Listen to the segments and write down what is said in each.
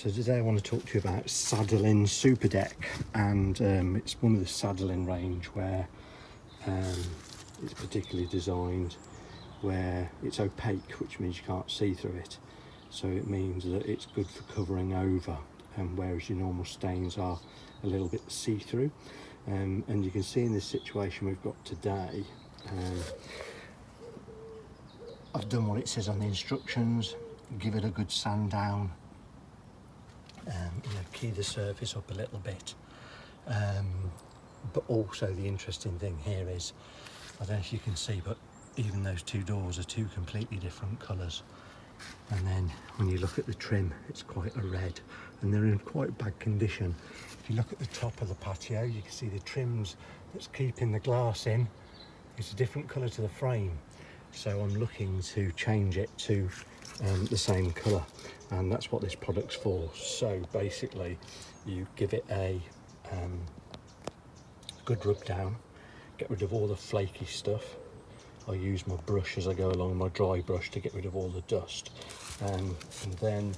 So today I want to talk to you about Sadolin Super deck, and it's one of the Sadolin range where it's particularly designed where it's opaque, which means you can't see through it. So it means that it's good for covering over, whereas your normal stains are a little bit see-through. And you can see in this situation we've got today, I've done what it says on the instructions, give it a good sand down, key the surface up a little bit. But also the interesting thing here is, I don't know if you can see, but even those two doors are two completely different colours. And then when you look at the trim, it's quite a red, and they're in quite bad condition. If you look at the top of the patio, you can see the trims that's keeping the glass in. It's a different colour to the frame. So I'm looking to change it to the same colour, and that's what this product's for. So basically you give it a good rub down, get rid of all the flaky stuff. I use my brush as I go along, my dry brush, to get rid of all the dust, and then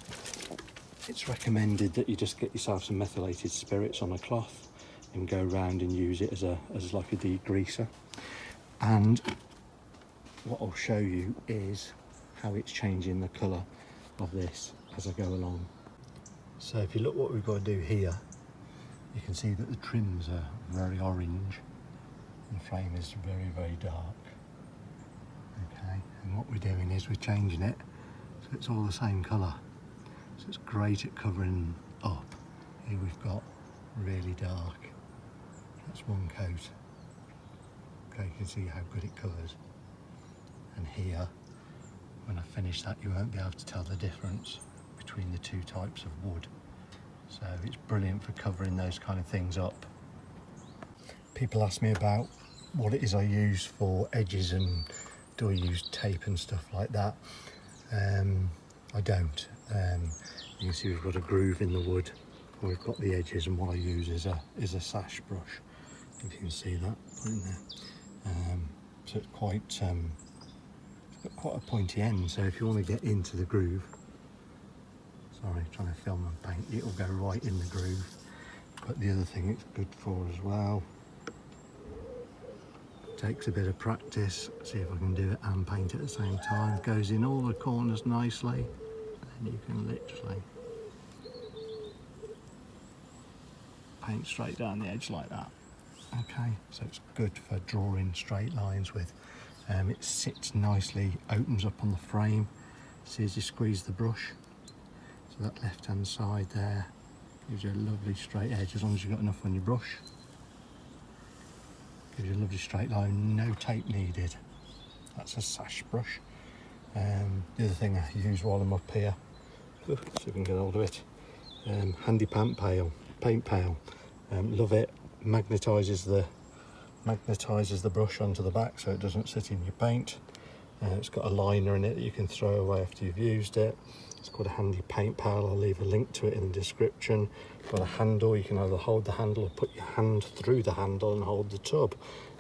it's recommended that you just get yourself some methylated spirits on a cloth and go around and use it as like a degreaser. And what I'll show you is how it's changing the colour of this as I go along. So if you look what we've got to do here, you can see that the trims are very orange and the frame is very, very dark. Okay, and what we're doing is we're changing it so it's all the same colour. So it's great at covering up. Here we've got really dark. That's one coat. Okay, you can see how good it covers. And here, when I finish that, you won't be able to tell the difference between the two types of wood. So it's brilliant for covering those kind of things up. People ask me about what it is I use for edges and do I use tape and stuff like that. I don't. You can see we've got a groove in the wood, and we've got the edges, and what I use is a sash brush. If you can see that point there. So it's quite got quite a pointy end, so if you want to get into the groove, sorry, trying to film and paint, it'll go right in the groove. But the other thing it's good for as well, takes a bit of practice, see if I can do it and paint at the same time, goes in all the corners nicely, and you can literally paint straight down the edge like that. Okay, so it's good for drawing straight lines with. It sits nicely, opens up on the frame. See as you squeeze the brush, so that left hand side there gives you a lovely straight edge as long as you've got enough on your brush. Gives you a lovely straight line, no tape needed. That's a sash brush. The other thing I use while I'm up here, see if I can get hold of it, handy paint pail. Love it, magnetises the brush onto the back so it doesn't sit in your paint. It's got a liner in it that you can throw away after you've used it. It's called a handy paint pal. I'll leave a link to it in the description. Got a handle, you can either hold the handle or put your hand through the handle and hold the tub.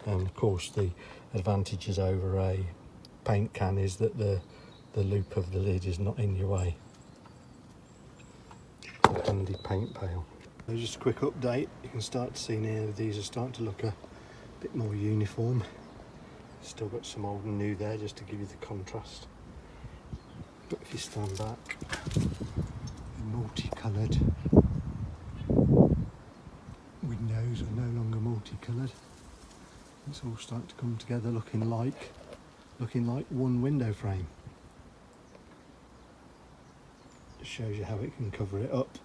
Of course the advantages over a paint can is that the loop of the lid is not in your way. A handy paint pail. So just a quick update, you can start to see now these are starting to look a bit more uniform. Still got some old and new there just to give you the contrast. But if you stand back, multicoloured windows are no longer multicoloured. It's all starting to come together looking like one window frame. It shows you how it can cover it up